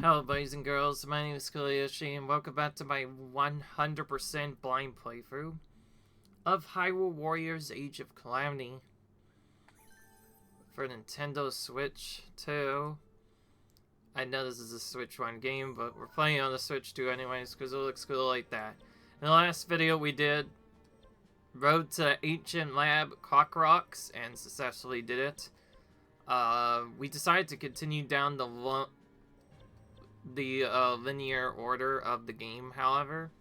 Hello boys and girls, my name is Kaliyoshi and welcome back to my 100% blind playthrough of Hyrule Warriors Age of Calamity for Nintendo Switch 2. I know this is a Switch 1 game, but we're playing on the Switch 2 anyways because it looks cool like that. In the last video we did Road to Ancient Lab Koroks and successfully did it. We decided to continue down the linear order of the game, however.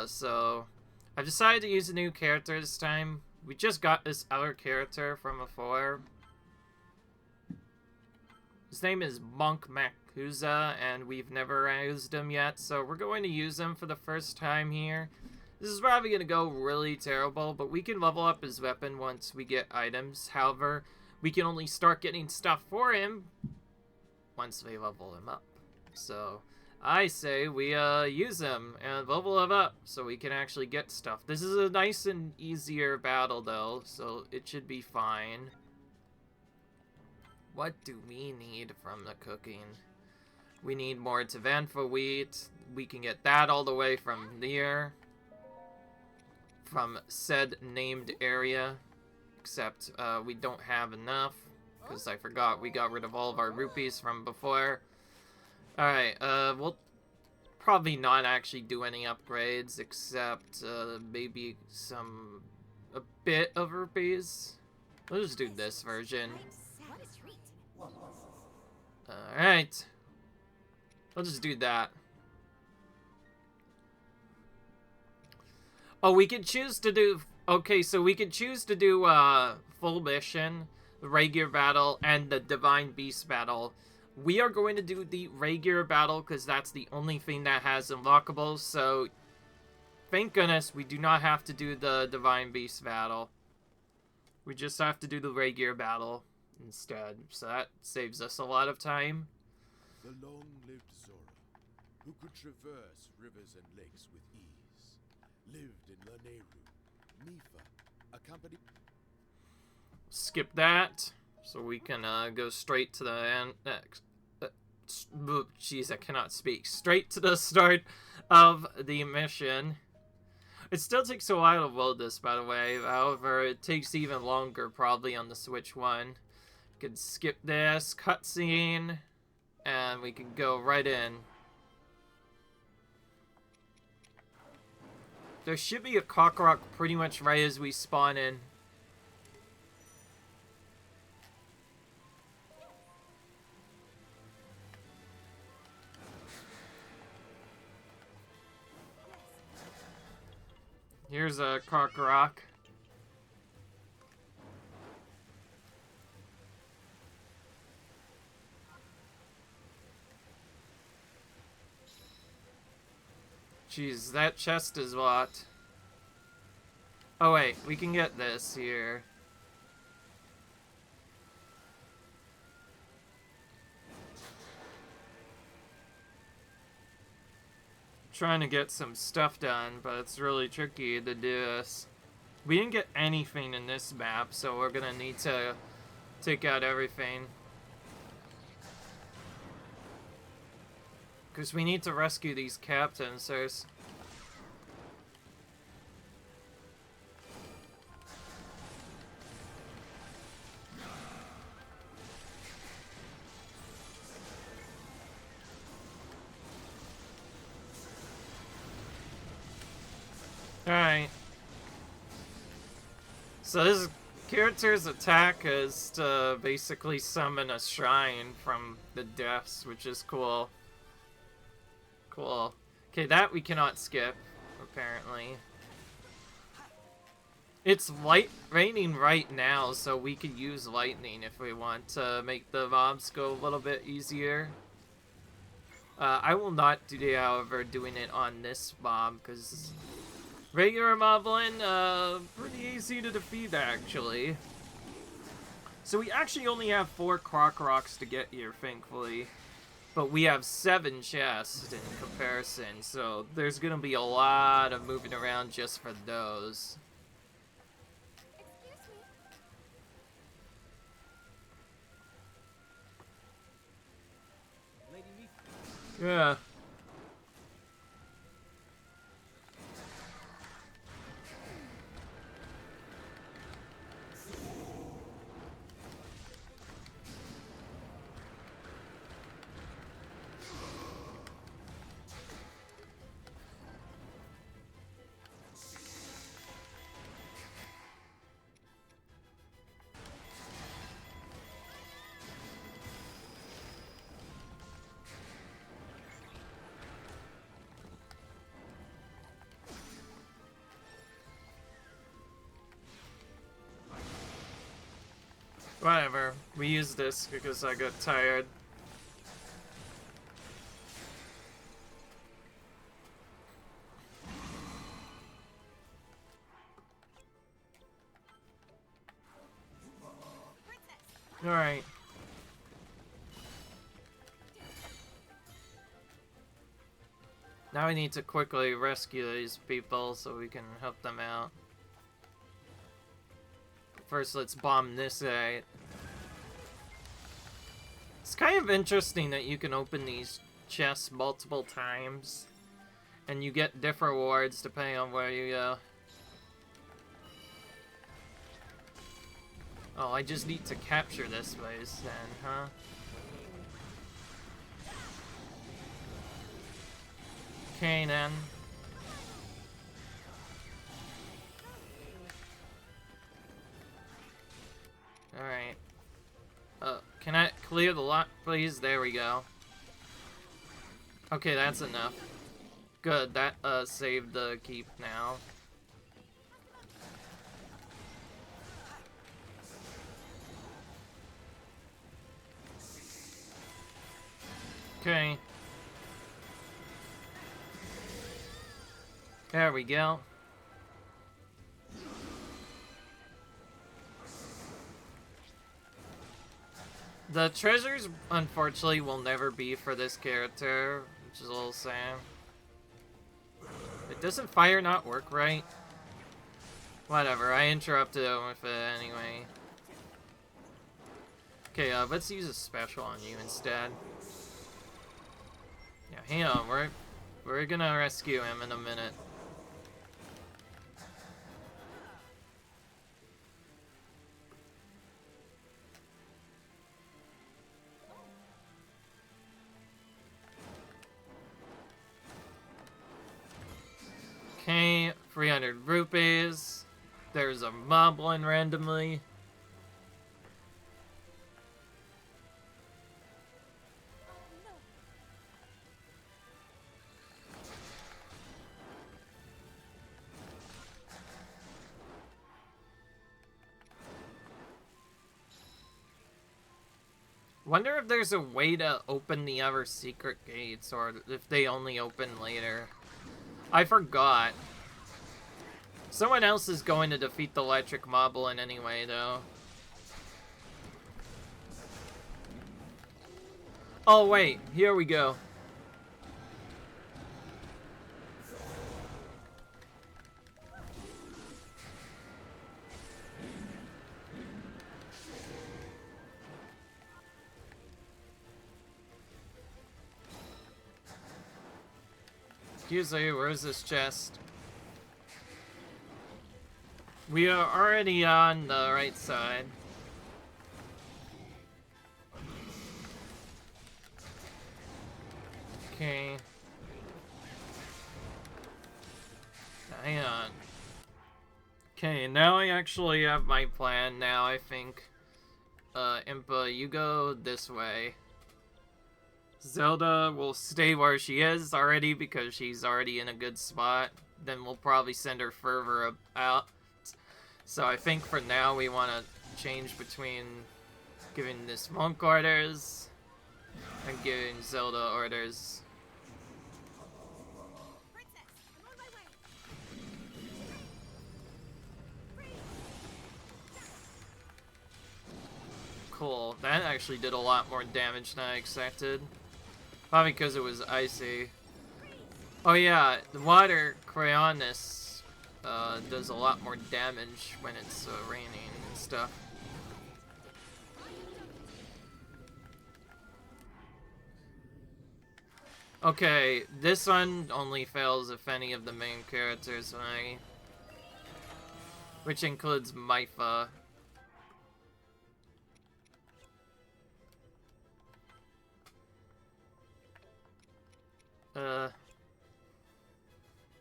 So I've decided to use a new character this time. We just got this other character from before. His name is Monk Makuza, and we've never used him yet, so we're going to use him for the first time here. This is probably going to go really terrible, but we can level up his weapon once we get items. However, we can only start getting stuff for him once we level him up. So I say we use him and level him up so we can actually get stuff. This is a nice and easier battle though, so it should be fine. What do we need from the cooking? We need more Tavanfa wheat. We can get that all the way from there, from said named area, except we don't have enough. Because I forgot we got rid of all of our rupees from before. Alright, we'll probably not actually do any upgrades, except maybe a bit of rupees. We'll just do this version. Alright. We'll just do that. Oh, we can choose to do... Okay, so we can choose to do full mission, the regular battle, and the Divine Beast battle. We are going to do the regular battle because that's the only thing that has unlockables, so thank goodness we do not have to do the Divine Beast battle. We just have to do the regular battle instead, so that saves us a lot of time. The long-lived Zora, who could traverse rivers and lakes with ease, lived in Lanayru. Mipha, accompanied... Skip that, so we can go straight to the end. Jeez, I cannot speak. Straight to the start of the mission. It still takes a while to load this, by the way. However, it takes even longer probably on the Switch 1. We can skip this cutscene, and we can go right in. There should be a Korok pretty much right as we spawn in. Here's a Korok. Jeez, that chest is locked. Oh wait, we can get this here. Trying to get some stuff done, but it's really tricky to do this. We didn't get anything in this map, so we're gonna need to take out everything. Because we need to rescue these captains first. Alright. So this character's attack is to basically summon a shrine from the depths, which is cool. Cool. Okay, that we cannot skip, apparently. It's raining right now, so we could use lightning if we want to make the mobs go a little bit easier. I will not do, however, doing it on this mob, because regular moblin, pretty easy to defeat, actually. So we actually only have 4 Koroks to get here, thankfully. But we have 7 chests in comparison, so there's gonna be a lot of moving around just for those. Lady Yeah. Whatever. We used this because I got tired. Alright. Now we need to quickly rescue these people so we can help them out. First, let's bomb this guy. It's kind of interesting that you can open these chests multiple times. And you get different rewards depending on where you go. Oh, I just need to capture this place then, huh? Okay, then. Alright. Can I clear the lot, please? There we go. Okay, that's enough. Good, that, saved the keep now. Okay. There we go. The treasures, unfortunately, will never be for this character, which is a little sad. It doesn't fire not work right? Whatever, I interrupted him with it anyway. Okay, let's use a special on you instead. Yeah, hang on, we're gonna rescue him in a minute. Okay, 300 rupees. There's a moblin randomly. Wonder if there's a way to open the other secret gates, or if they only open later. I forgot. Someone else is going to defeat the electric moblin anyway, though. Oh, wait. Here we go. Excuse me, where's this chest? We are already on the right side. Okay. Hang on. Okay, now I actually have my plan now, I think. Impa, you go this way. Zelda will stay where she is already because she's already in a good spot. Then we'll probably send her further out. So I think for now we want to change between giving this monk orders and giving Zelda orders. Cool, that actually did a lot more damage than I expected. Probably because it was icy. Oh yeah, the water Cryonis does a lot more damage when it's raining and stuff. Okay, this one only fails if any of the main characters die. Which includes Mipha.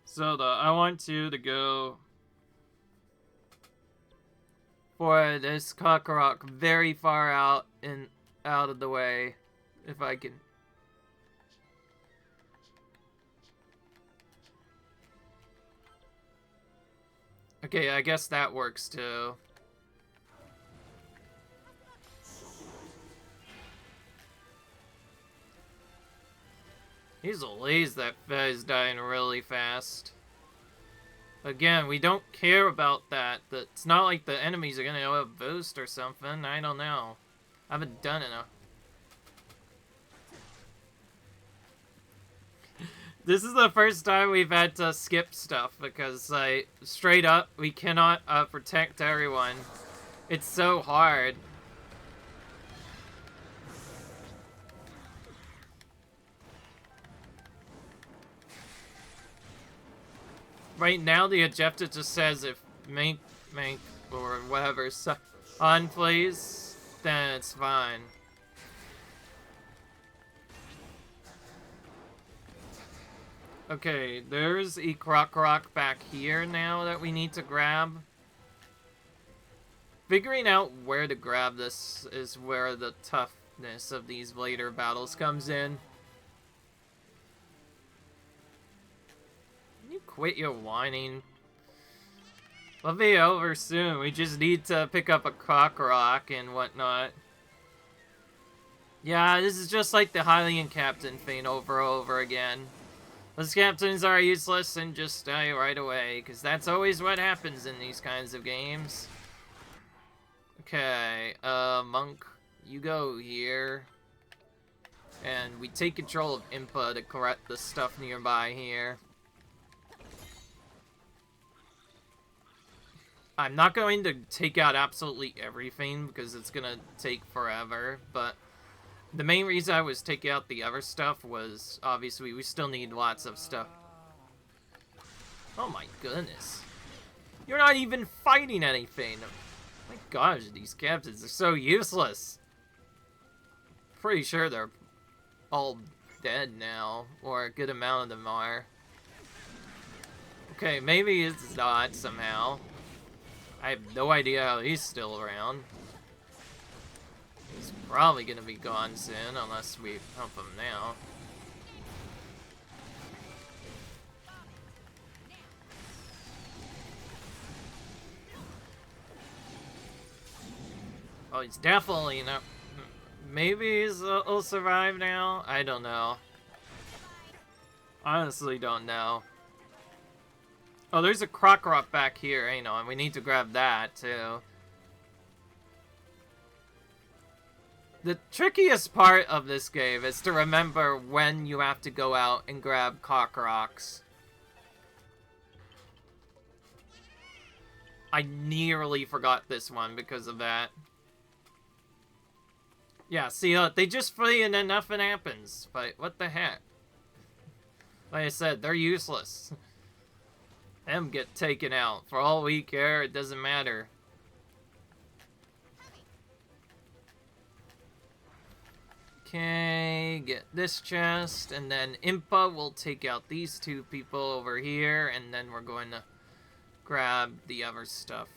Zelda, I want you to go for this Kakarot very far out of the way, if I can. Okay, I guess that works too. He's a laze that is dying really fast. Again, we don't care about that. It's not like the enemies are gonna have a boost or something. I don't know. I haven't done enough. This is the first time we've had to skip stuff because, like, straight up, we cannot protect everyone. It's so hard. Right now, the objective just says if Mink, or whatever, on please, then it's fine. Okay, there's a Koroks back here now that we need to grab. Figuring out where to grab this is where the toughness of these later battles comes in. Can you quit your whining? We'll be over soon. We just need to pick up a Koroks and whatnot. Yeah, this is just like the Hylian Captain thing over and over again. Those captains are useless and just die right away, because that's always what happens in these kinds of games. Okay, Monk, you go here. And we take control of Impa to correct the stuff nearby here. I'm not going to take out absolutely everything, because it's gonna take forever, but the main reason I was taking out the other stuff was, obviously, we still need lots of stuff. Oh my goodness. You're not even fighting anything. My gosh, these captains are so useless. Pretty sure they're all dead now, or a good amount of them are. Okay, maybe it's not somehow. I have no idea how he's still around. He's probably gonna be gone soon, unless we help him now. Oh, he's definitely not. Maybe he'll survive now? I don't know. Honestly, don't know. Oh, there's a Koroks back here, you know, and we need to grab that, too. The trickiest part of this game is to remember when you have to go out and grab Koroks. I nearly forgot this one because of that. Yeah, see, they just flee and then nothing happens. But what the heck? Like I said, they're useless. Them get taken out. For all we care, it doesn't matter. Okay, get this chest, and then Impa will take out these two people over here, and then we're going to grab the other stuff.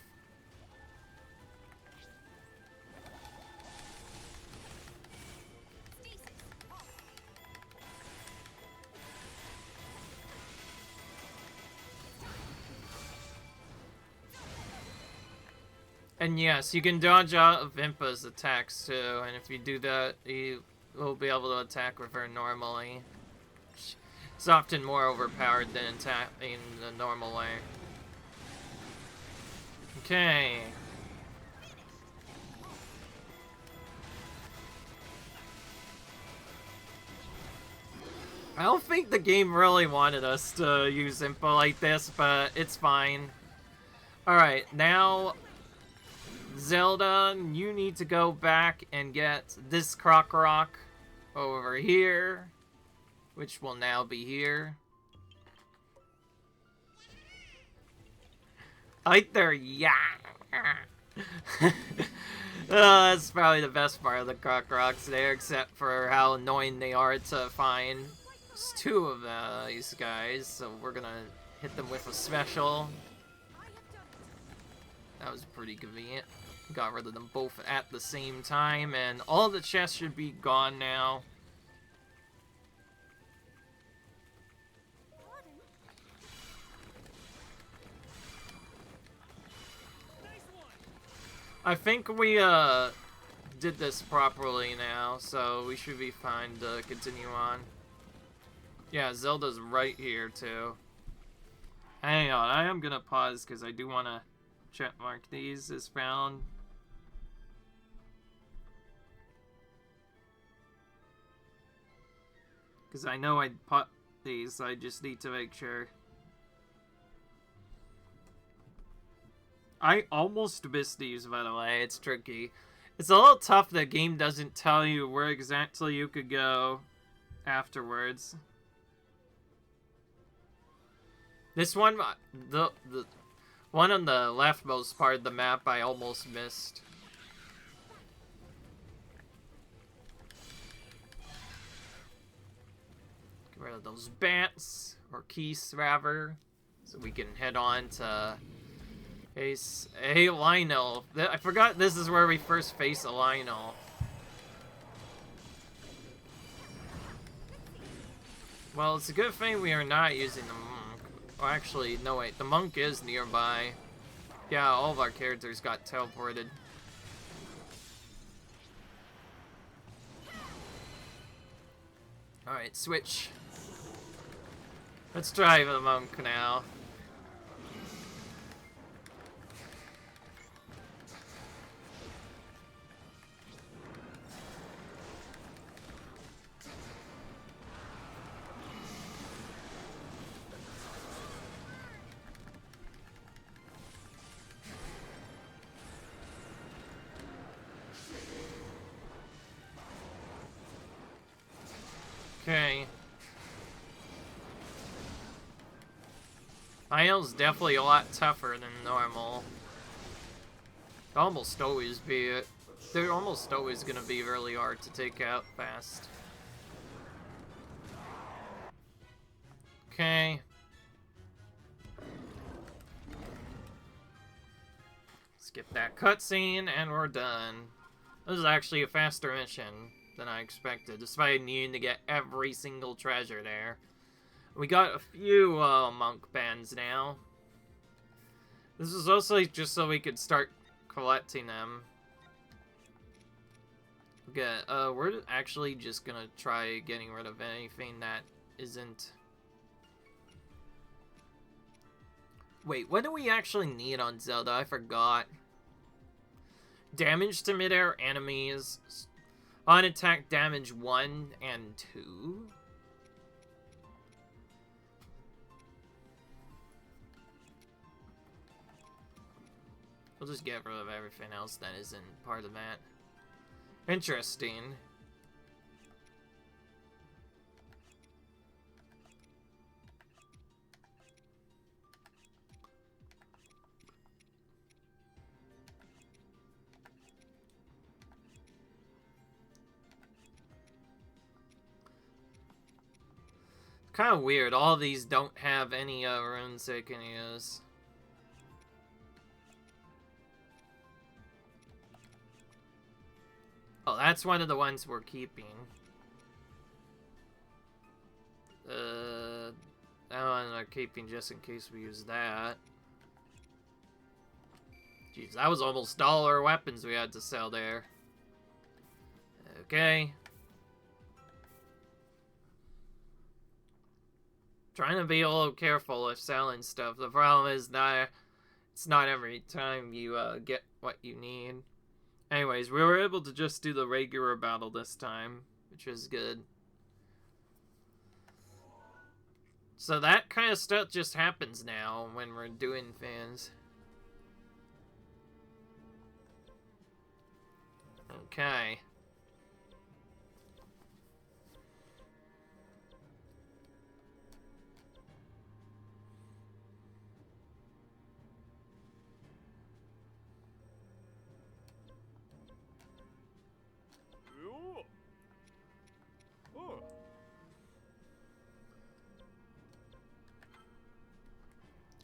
And yes, you can dodge out of Impa's attacks too, and if you do that, you will be able to attack with her normally. It's often more overpowered than attacking the normal way. Okay. I don't think the game really wanted us to use Impa like this, but it's fine. Alright, now Zelda, you need to go back and get this Koroks over here. which will now be here. Right there, yeah. That's probably the best part of the Koroks there, except for how annoying they are to find. There's two of these guys, so we're gonna hit them with a special. That was pretty convenient. Got rid of them both at the same time, and all the chests should be gone now. I think we did this properly now, so we should be fine to continue on. Yeah, Zelda's right here too. Hang on, I am gonna pause because I do want to check mark these as found. Because I know I put these, so I just need to make sure. I almost missed these, by the way. It's tricky. It's a little tough the game doesn't tell you where exactly you could go afterwards. This one, the one on the leftmost part of the map, I almost missed. Get rid of those bats, or keys, rather, so we can head on to face a Lionel. I forgot this is where we first face a Lionel. Well, it's a good thing we are not using the monk. Well, actually, no wait, the monk is nearby. Yeah, all of our characters got teleported. Alright, switch. Let's try the monk now. Okay. Lionel's definitely a lot tougher than normal. Almost always be. They're almost always gonna be really hard to take out fast. Okay. Skip that cutscene and we're done. This is actually a faster mission than I expected, despite needing to get every single treasure there. We got a few monk bands now. This is also just so we could start collecting them. Okay, we're actually just gonna try getting rid of anything that isn't... Wait, what do we actually need on Zelda? I forgot. Damage to midair enemies. On attack damage 1 and 2. We'll just get rid of everything else that isn't part of that. Interesting. Kind of weird. All these don't have any runes they can use. Oh, that's one of the ones we're keeping. That one we're keeping just in case we use that. Jeez, that was almost all our weapons we had to sell there. Okay. Trying to be a little careful with selling stuff. The problem is that it's not every time you get what you need. Anyways, we were able to just do the regular battle this time, which is good. So that kind of stuff just happens now when we're doing things. Okay.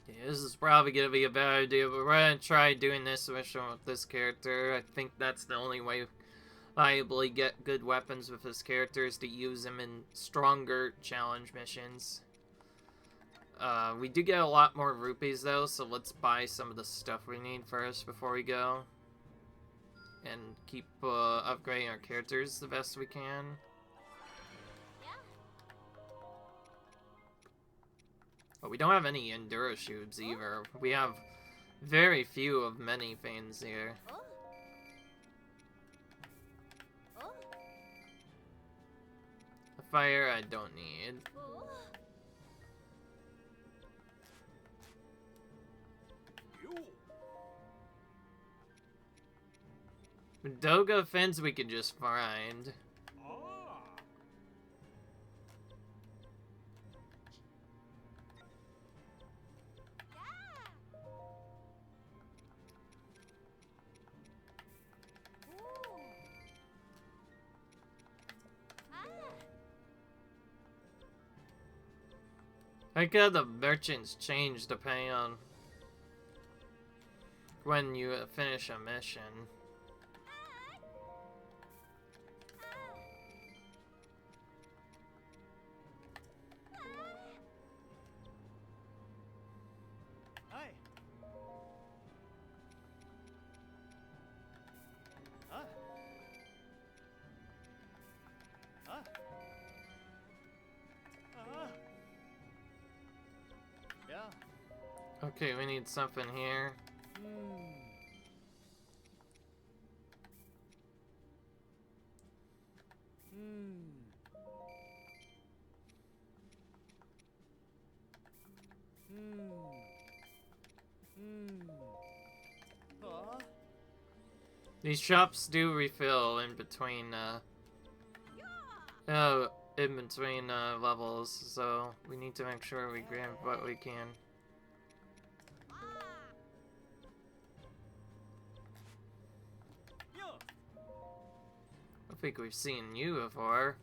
Yeah, this is probably gonna be a bad idea, but we're gonna try doing this mission with this character. I think that's the only way viably get good weapons with his character is to use him in stronger challenge missions. We do get a lot more rupees though, so let's buy some of the stuff we need first before we go. And keep upgrading our characters the best we can. But we don't have any Enduro shoes either. We have very few of many things here. The fire I don't need. Doga fins we could just find. I think the merchants change depending on when you finish a mission. Okay, we need something here. These shops do refill in between, levels, so we need to make sure we grab what we can. I think we've seen you before.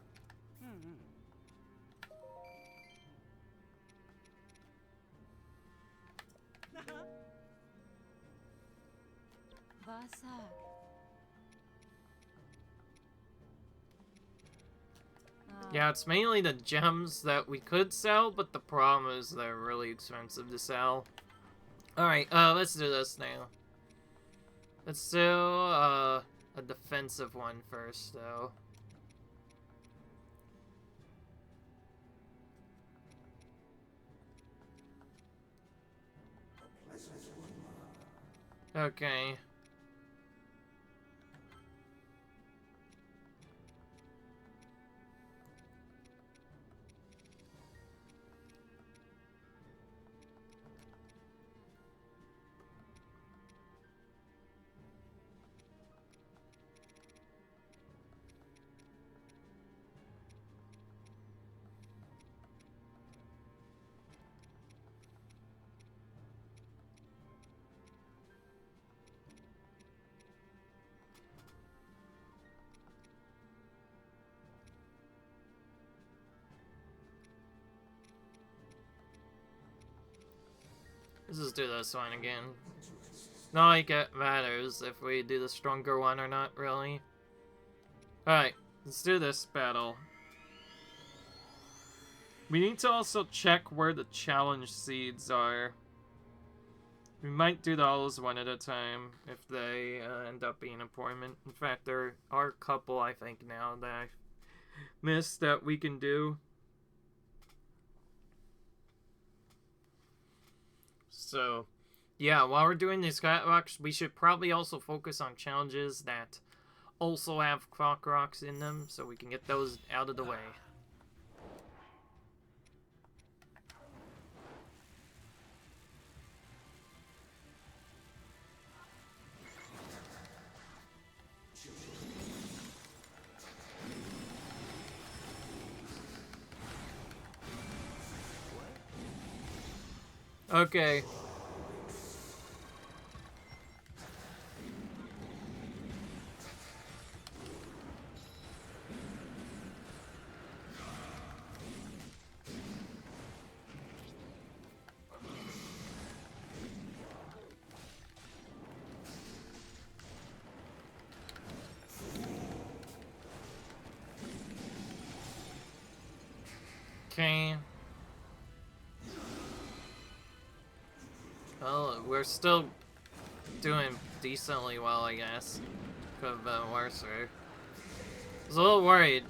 Yeah, it's mainly the gems that we could sell, but the problem is they're really expensive to sell. Alright, let's do this now. Let's do, a defensive one first, though. Okay. Let's just do this one again. Not like it matters if we do the stronger one or not, really. Alright, let's do this battle. We need to also check where the challenge seeds are. We might do those one at a time if they end up being important. In fact, there are a couple, I think, now that I missed that we can do. So, yeah, while we're doing these Koroks, we should probably also focus on challenges that also have Koroks in them, so we can get those out of the way. Okay. Okay. Well, we're still doing decently well, I guess. Could have been worse. I was a little worried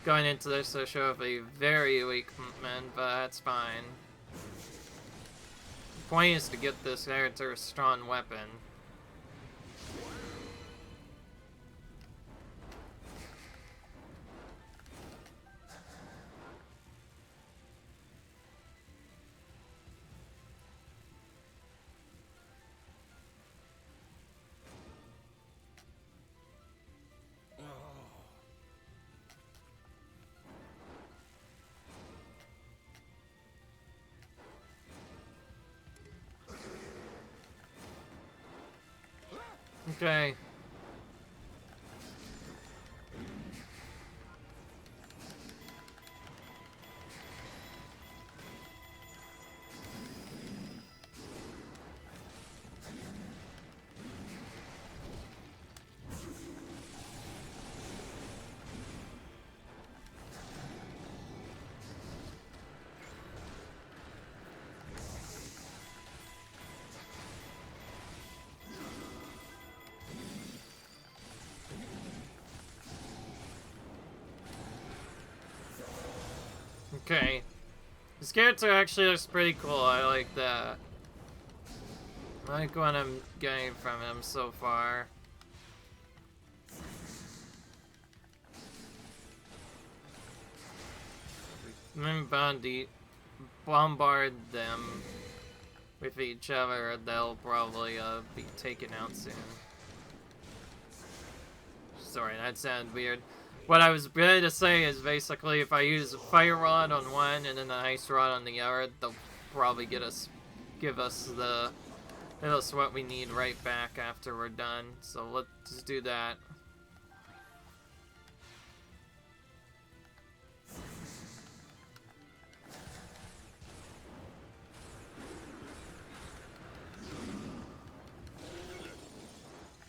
going into this to show up a very weak man, but that's fine. The point is to get this character a strong weapon. Okay. Okay. This character actually looks pretty cool. I like that. I like what I'm getting from him so far. Then bombard them with each other, they'll probably be taken out soon. Sorry, that sounded weird. What I was ready to say is basically if I use a fire rod on one and then the ice rod on the other, they'll probably give us what we need right back after we're done. So let's do that.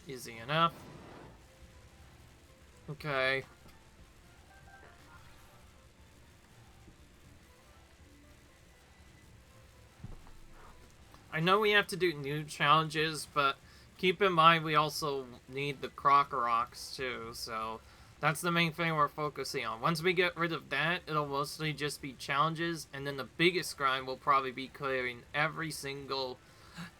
Easy enough. Okay. I know we have to do new challenges, but keep in mind we also need the Koroks too, so that's the main thing we're focusing on. Once we get rid of that, it'll mostly just be challenges, and then the biggest grind will probably be clearing every single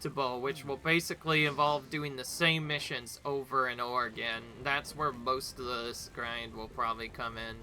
Tabo, which will basically involve doing the same missions over and over again. That's where most of this grind will probably come in.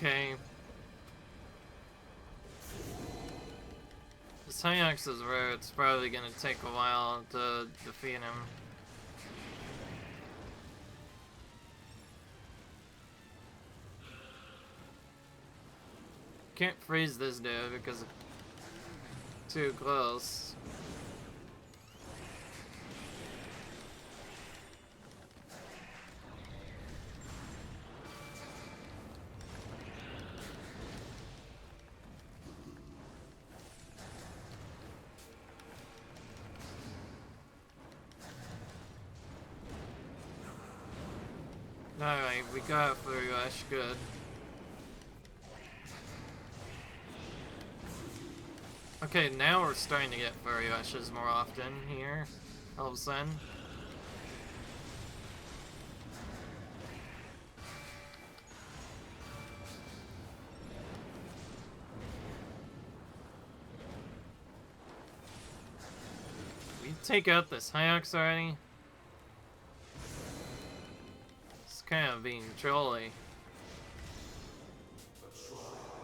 Okay. This Hyrule is where it's probably gonna take a while to defeat him. Can't freeze this dude because it's too close. Alright, we got it for Rush, good. Okay, now we're starting to get furry rushes more often here. All of a sudden. We take out this Hyrule already? It's kind of being trolly.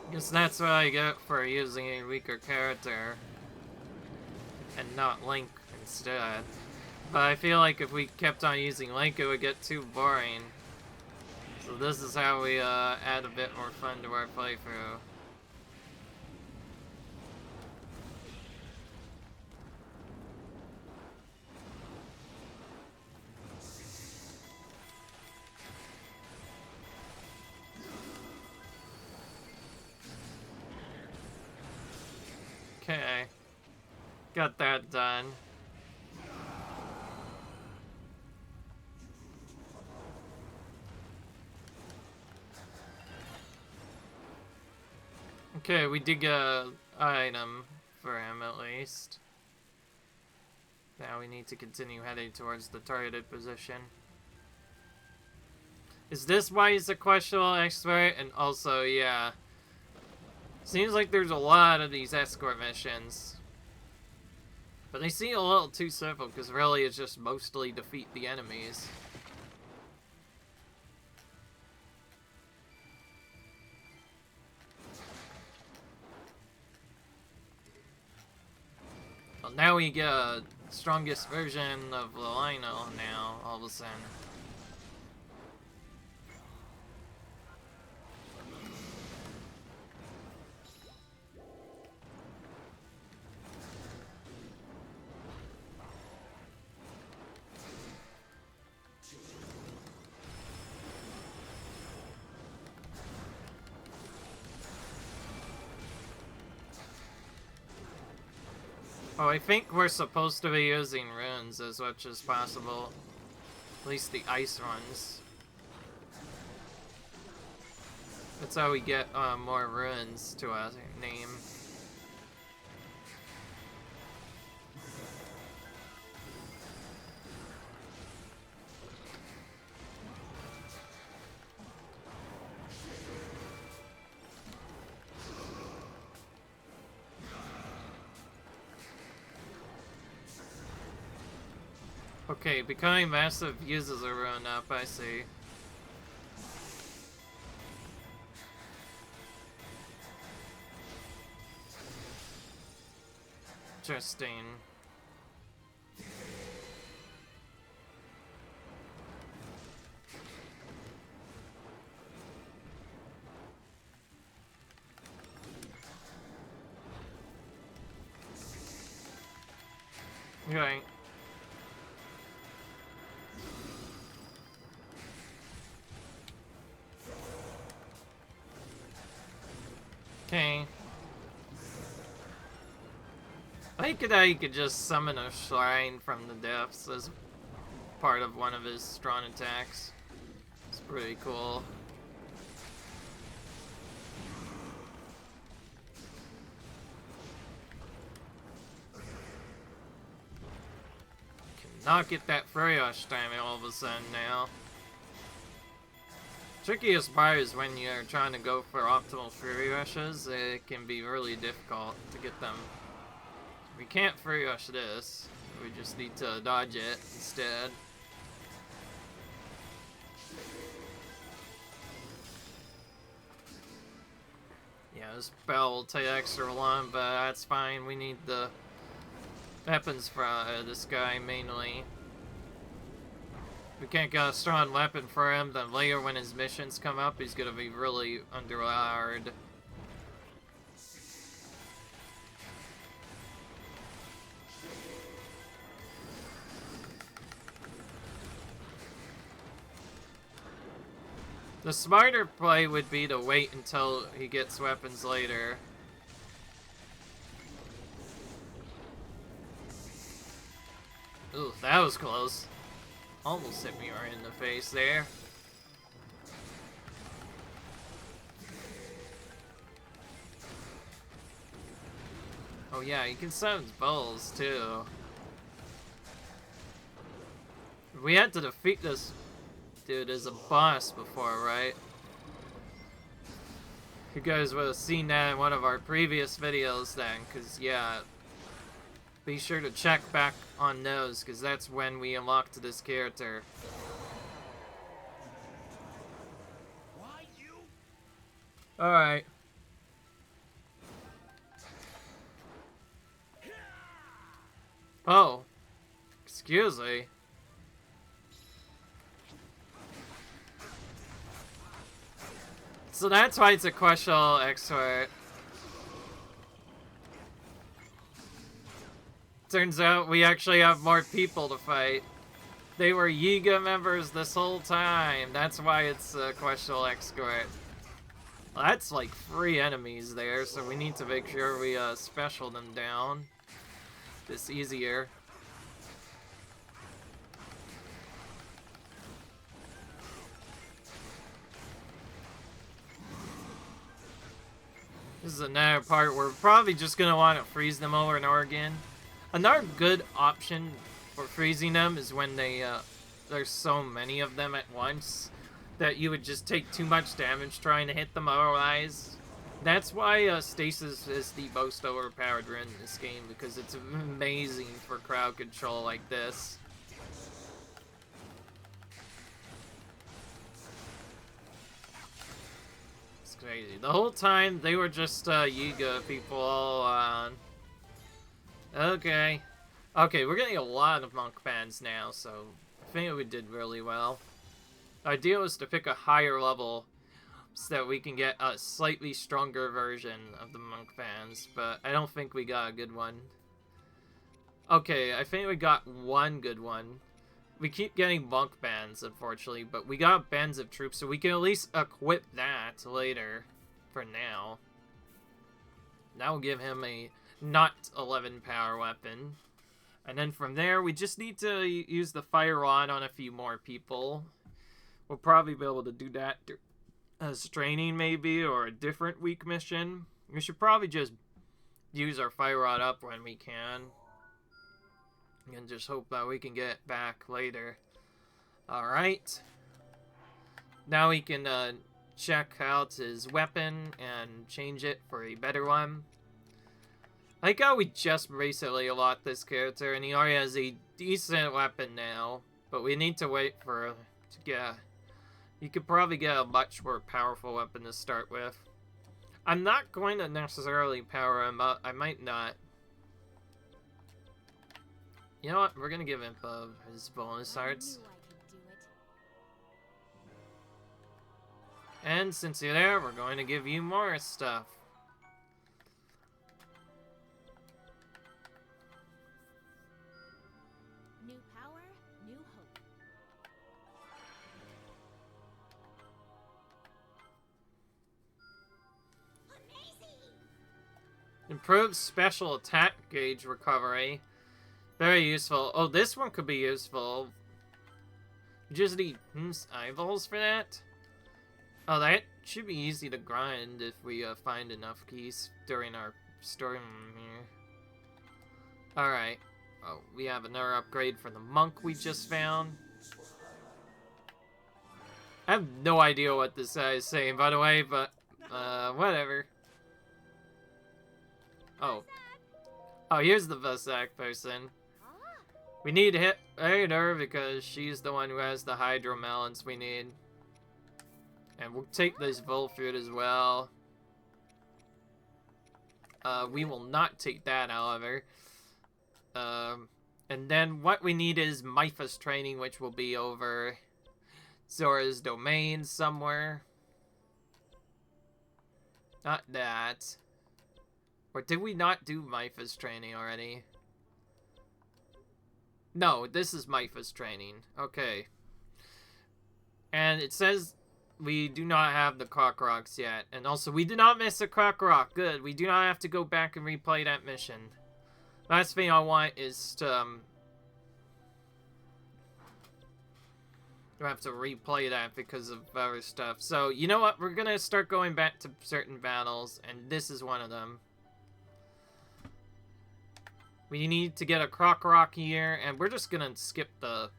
Guess that's what I get for using a weaker character and not Link instead. But I feel like if we kept on using Link, it would get too boring. So this is how we add a bit more fun to our playthrough. Okay. Got that done. Okay, we did get an item for him at least. Now we need to continue heading towards the targeted position. Is this why he's a questionable expert? And also, yeah. Seems like there's a lot of these escort missions. But they seem a little too simple, because really it's just mostly defeat the enemies. Well, now we get a strongest version of the Lionel now, all of a sudden. Oh, I think we're supposed to be using runes as much as possible. At least the ice ones. That's how we get more runes to our name. Okay, becoming massive uses a rune up, I see. Interesting. Okay. Okay. I think that he could just summon a shrine from the depths as part of one of his strong attacks. It's pretty cool. Cannot get that Fury Rush timing all of a sudden now. Trickiest part is when you're trying to go for optimal Fury Rushes, it can be really difficult to get them. We can't Fury Rush this, we just need to dodge it instead. Yeah, this spell will take extra long, but that's fine, we need the weapons for this guy mainly. If we can't get a strong weapon for him, then later when his missions come up, he's gonna be really underpowered. The smarter play would be to wait until he gets weapons later. Ooh, that was close. Almost hit me right in the face there. Oh yeah, you can summon bulls too. We had to defeat this dude as a boss before, right? You guys would have seen that in one of our previous videos then, because yeah, be sure to check back on those, because that's when we unlocked this character. Alright. Excuse me. So that's why it's a questionable expert. Turns out we actually have more people to fight. They were Yiga members this whole time. That's why it's a questionable expert. Well, that's like 3 enemies there, so we need to make sure we special them down. This easier. This is another part where we're probably just gonna want to freeze them over and over again. Another good option for freezing them is when there's so many of them at once that you would just take too much damage trying to hit them otherwise. That's why Stasis is the most overpowered rune in this game, because it's amazing for crowd control like this. It's crazy. The whole time, they were just Yiga people all on. Okay. Okay, we're getting a lot of monk bands now, so I think we did really well. The idea was to pick a higher level so that we can get a slightly stronger version of the monk bands, but I don't think we got a good one. Okay, I think we got one good one. We keep getting monk bands, unfortunately, but we got bands of troops, so we can at least equip that later, for now. That will give him a not 11 power weapon. And then from there, we just need to use the fire rod on a few more people. We'll probably be able to do that as training, maybe, or a different week mission. We should probably just use our fire rod up when we can. And just hope that we can get it back later. Alright. Now we can check out his weapon and change it for a better one. I like how we just recently unlocked this character, and he already has a decent weapon now. But we need to wait for to get. You could probably get a much more powerful weapon to start with. I'm not going to necessarily power him up. I might not. You know what? We're gonna give him his bonus hearts. And since you're there, we're going to give you more stuff. New power, new hope. Amazing! Improved special attack gauge recovery. Very useful. Oh, this one could be useful. You just need eyeballs for that? Oh, that should be easy to grind if we find enough keys during our story here. Alright. Oh, we have another upgrade for the monk we just found. I have no idea what this guy is saying, by the way, but, whatever. Oh. Oh, here's the Vasak person. We need to hit her because she's the one who has the hydro melons we need. And we'll take this Volfood as well. We will not take that, however. And then what we need is Mipha's training, which will be over Zora's domain somewhere. Not that. Or did we not do Mipha's training already? No, this is Mipha's training. Okay. And it says we do not have the Koroks yet. And also, we did not miss a Korok. Good. We do not have to go back and replay that mission. Last thing I want is to have to replay that because of other stuff. So, you know what? We're going to start going back to certain battles, and this is one of them. We need to get a Korok here, and we're just going to skip the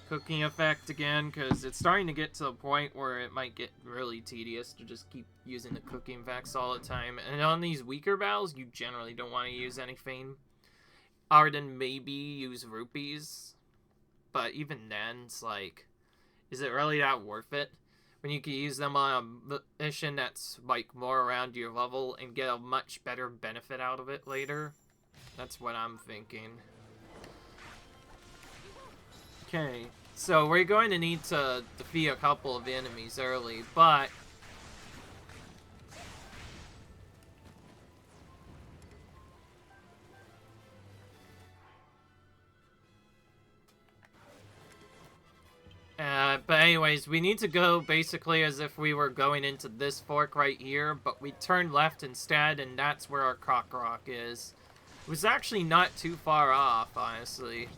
cooking effect again, because it's starting to get to a point where it might get really tedious to just keep using the cooking effects all the time. And on these weaker battles, you generally don't want to use anything other than maybe use rupees. But even then, it's like, is it really that worth it? When you can use them on a mission that's like more around your level and get a much better benefit out of it later? That's what I'm thinking. Okay, so we're going to need to defeat a couple of enemies early, but but anyways, we need to go basically as if we were going into this fork right here, but we turned left instead, and that's where our Korok is. It was actually not too far off, honestly.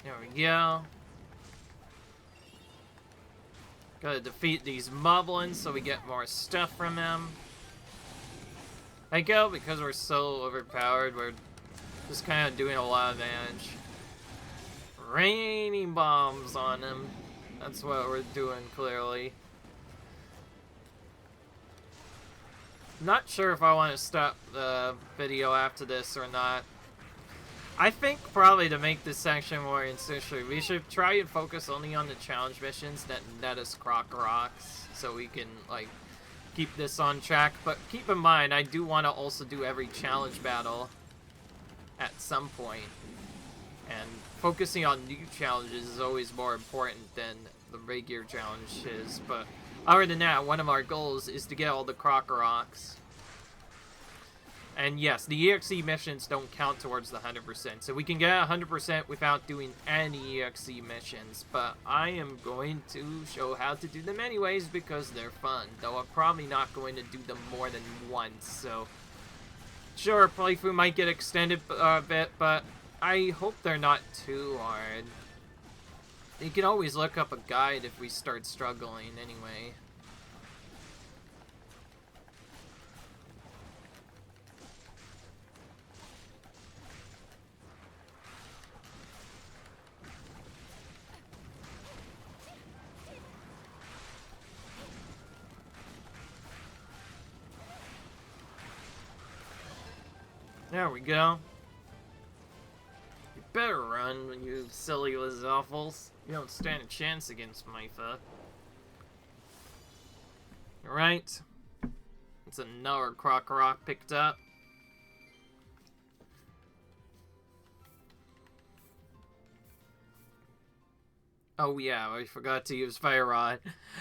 There we go. Gotta defeat these moblins so we get more stuff from them. I go because we're so overpowered, we're just kind of doing a lot of damage. Raining bombs on them. That's what we're doing, clearly. Not sure if I want to stop the video after this or not. I think probably to make this section more interesting, we should try and focus only on the challenge missions that net us Koroks, so we can, like, keep this on track. But keep in mind, I do want to also do every challenge battle at some point. And focusing on new challenges is always more important than the regular challenges. But other than that, one of our goals is to get all the Koroks. And yes, the EXE missions don't count towards the 100%. So we can get 100% without doing any EXE missions. But I am going to show how to do them anyways because they're fun. Though I'm probably not going to do them more than once. So sure, playthrough might get extended a bit, but I hope they're not too hard. You can always look up a guide if we start struggling anyway. There we go. You better run, you silly Lizoffles. You don't stand a chance against Mipha. Alright. It's another Korok picked up. Oh yeah, I forgot to use Fire Rod.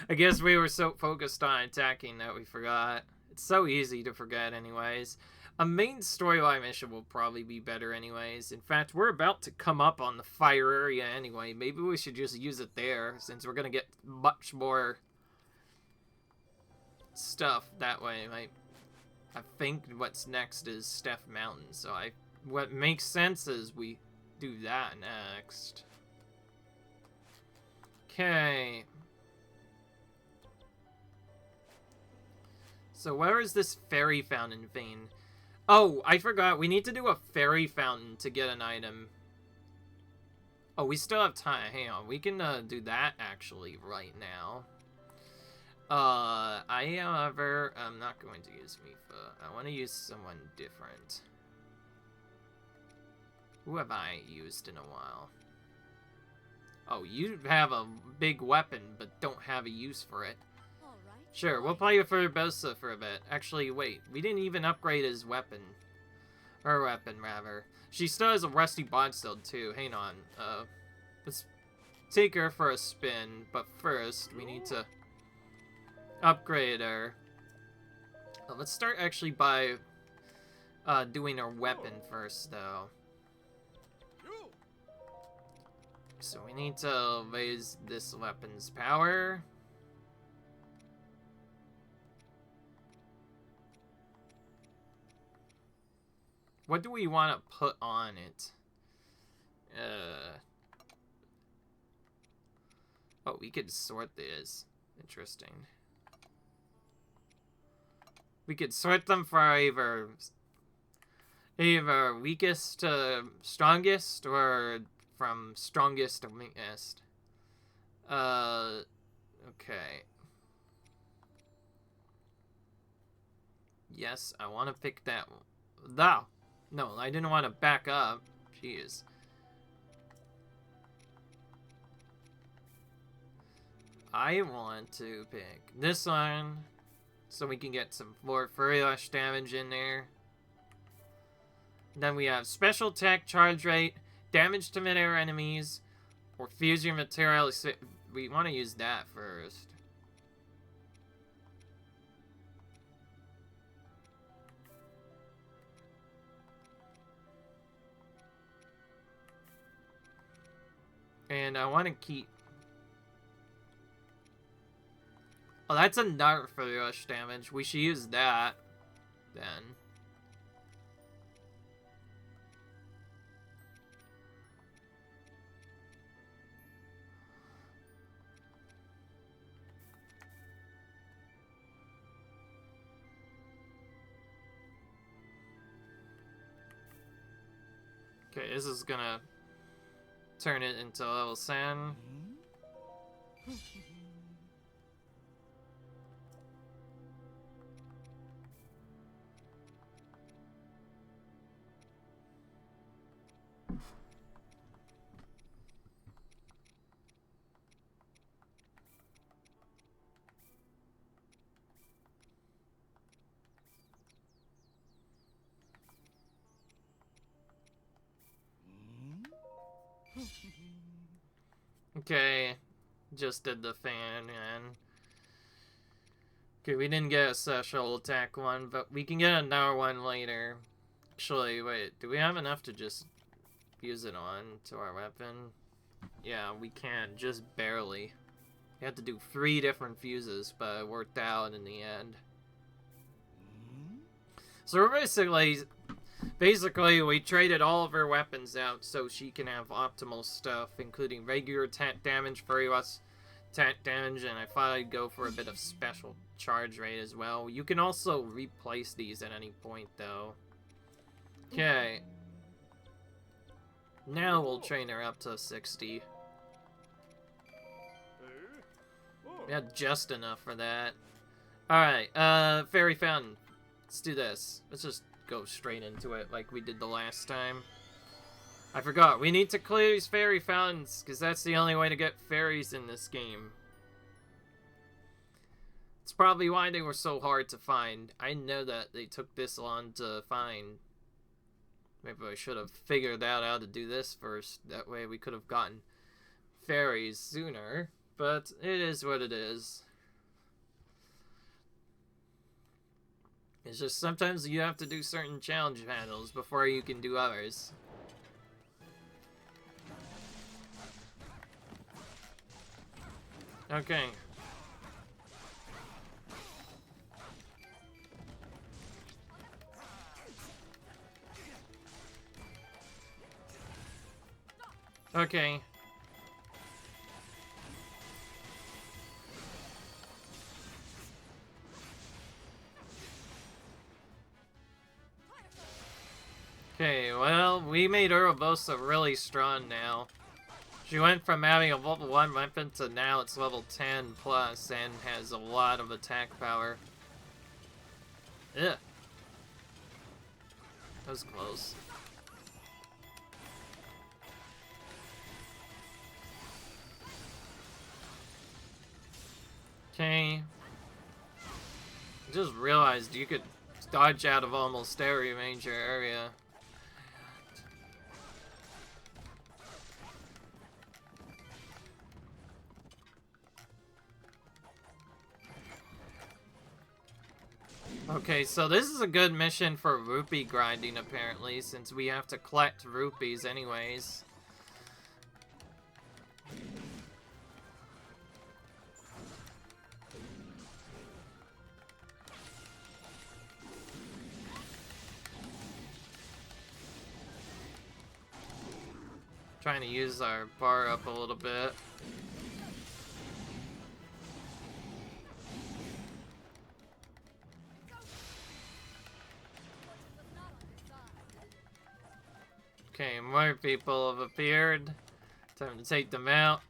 I guess we were so focused on attacking that we forgot. It's so easy to forget anyways. A main storyline mission will probably be better anyways. In fact, we're about to come up on the fire area anyway. Maybe we should just use it there, since we're gonna get much more stuff that way. I think what's next is Steph Mountain, so what makes sense is we do that next. Okay. So where is this fairy fountain vein? Oh, I forgot. We need to do a fairy fountain to get an item. Oh, we still have time. Hang on. We can do that actually right now. However, I'm not going to use Mipha. I want to use someone different. Who have I used in a while? Oh, you have a big weapon, but don't have a use for it. Sure, we'll play with Urbosa for a bit. Actually, wait, we didn't even upgrade his weapon. Her weapon, rather. She still has a rusty broadsword, too. Hang on. Let's take her for a spin, but first, we need to upgrade her. Let's start actually by doing her weapon first, though. So we need to raise this weapon's power. What do we want to put on it? Oh, we could sort this. Interesting. We could sort them for either weakest to strongest, or from strongest to weakest. Okay. Yes, I want to pick that one. No, I didn't want to back up. Jeez. I want to pick this one so we can get some more Furry Rush damage in there. Then we have special attack, charge rate, damage to mid-air enemies, or fusion material. We want to use that first. And I want to keep... Oh, that's another Furry Rush damage. We should use that then. Okay, this is gonna turn it into level 7. Okay, just did the fan, and... Okay, we didn't get a special attack one, but we can get another one later. Actually, wait, do we have enough to just use it on to our weapon? Yeah, we can, just barely. We had to do 3 different fuses, but it worked out in the end. So we're basically, we traded all of her weapons out so she can have optimal stuff, including regular attack damage, Furry Rush attack damage, and I thought I'd go for a bit of special charge rate as well. You can also replace these at any point, though. Okay. Now we'll train her up to 60. We had just enough for that. Alright, Fairy Fountain. Let's do this. Let's just go straight into it like we did the last time. I forgot, we need to clear these fairy fountains, because that's the only way to get fairies in this game. It's probably why they were so hard to find. I know that they took this long to find. Maybe I should have figured out how to do this first. That way we could have gotten fairies sooner. But it is what it is. It's just sometimes you have to do certain challenge battles before you can do others. Okay. Okay. Okay, well, we made Urobosa really strong now. She went from having a level 1 weapon to now it's level 10 plus and has a lot of attack power. Ugh. That was close. Okay. I just realized you could dodge out of almost every major area. Okay, so this is a good mission for rupee grinding, apparently, since we have to collect rupees anyways. Trying to use our bar up a little bit. Okay, more people have appeared. Time to take them out.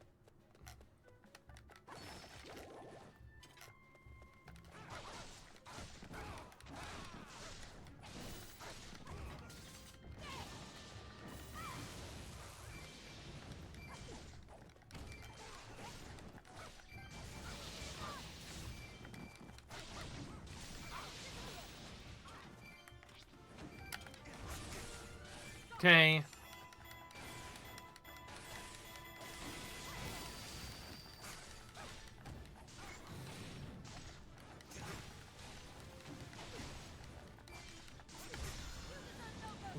Okay.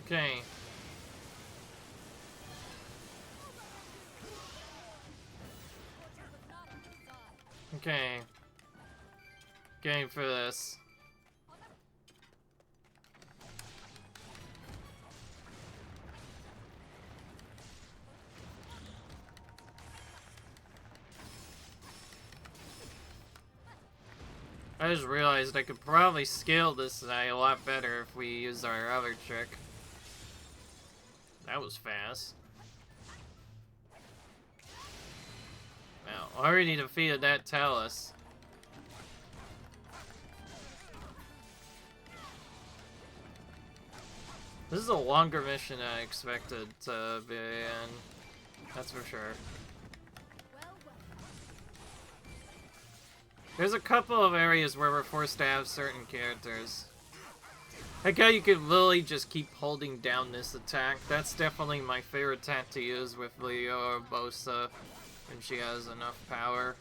Okay. Okay. Game for this. I just realized I could probably scale this guy a lot better if we use our other trick. That was fast. Wow, already defeated that Talus. This is a longer mission than I expected to be in. That's for sure. There's a couple of areas where we're forced to have certain characters. Like how you could literally just keep holding down this attack. That's definitely my favorite attack to use with Leo or Bosa when she has enough power.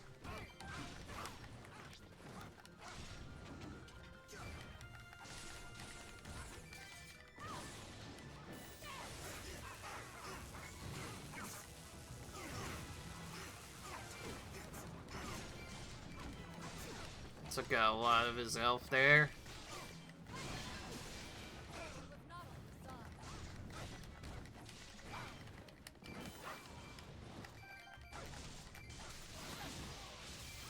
Took out a lot of his health there.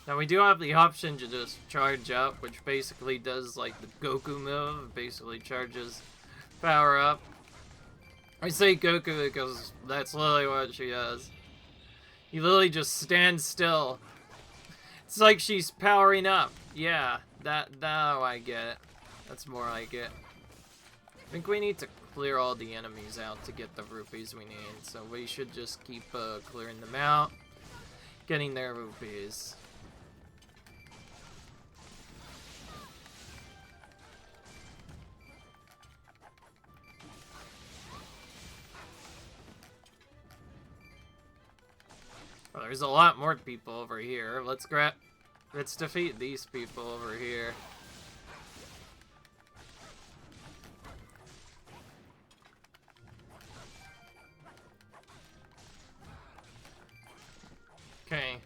Now we do have the option to just charge up, which basically does like the Goku move. It basically charges power up. I say Goku because that's literally what she does. You literally just stand still. It's like she's powering up. Yeah, now I get it. That's more like it. I think we need to clear all the enemies out to get the rupees we need. So we should just keep clearing them out. Getting their rupees. Well, there's a lot more people over here. Let's defeat these people over here. Okay.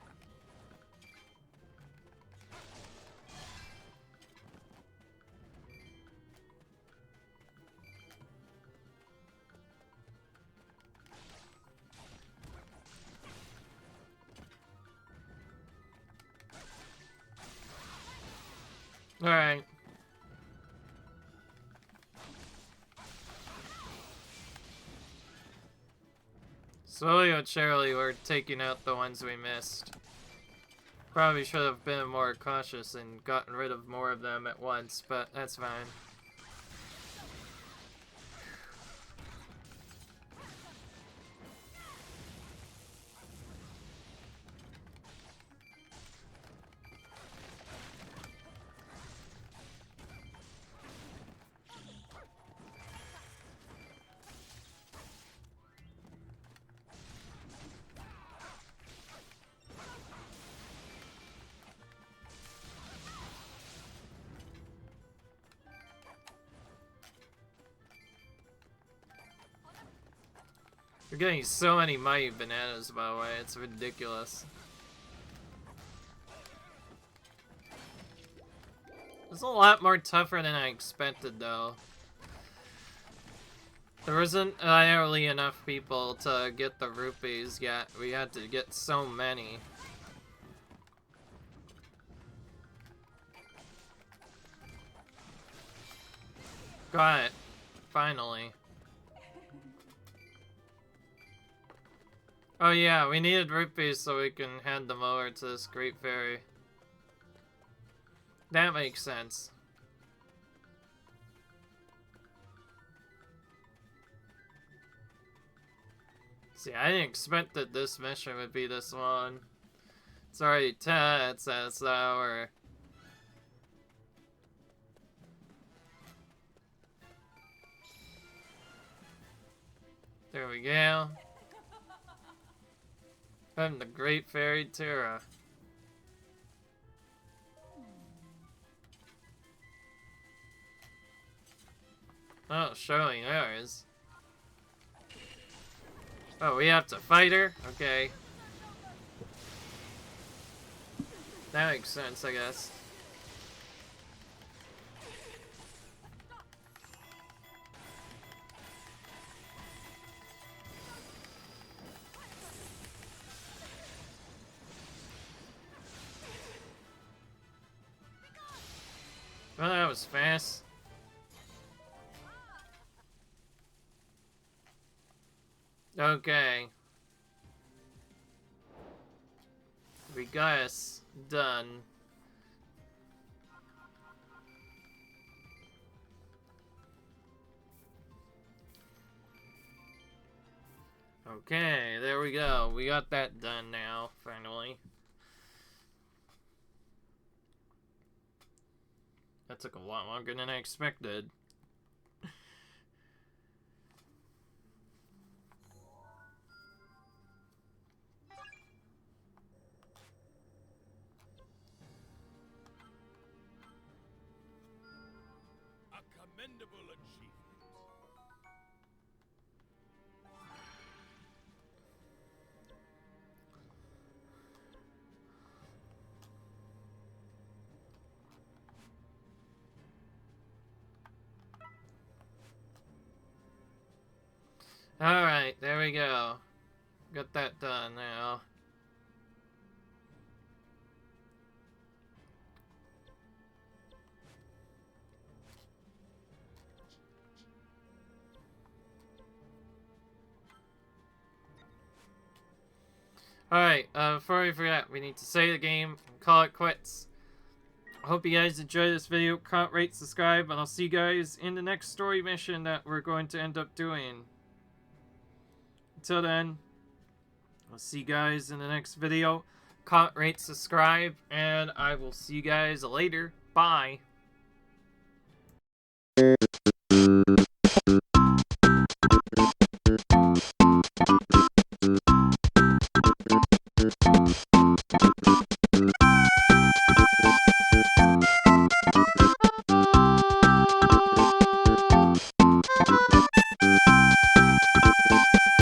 Alright. Slowly but surely, we're taking out the ones we missed. Probably should have been more cautious and gotten rid of more of them at once, but that's fine. We're getting so many mighty bananas, by the way. It's ridiculous. It's a lot more tougher than I expected, though. There wasn't nearly enough people to get the rupees yet. We had to get so many. Got it. Finally. Oh yeah, we needed rupees so we can hand them over to this great fairy. That makes sense. See, I didn't expect that this mission would be this long. It's already 10, it's an hour. There we go. I'm the Great Fairy Terra. Oh, surely there is. Oh, we have to fight her? Okay. That makes sense, I guess. Well, that was fast. Okay. We got us done. Okay, there we go. We got that done now, finally. That took a lot longer than I expected. A commendable achievement. Alright, there we go. Got that done now. Alright, before we forget, we need to save the game and call it quits. I hope you guys enjoyed this video. Comment, rate, subscribe, and I'll see you guys in the next story mission that we're going to end up doing. Until then, I'll see you guys in the next video. Comment, rate, subscribe, and I will see you guys later. Bye.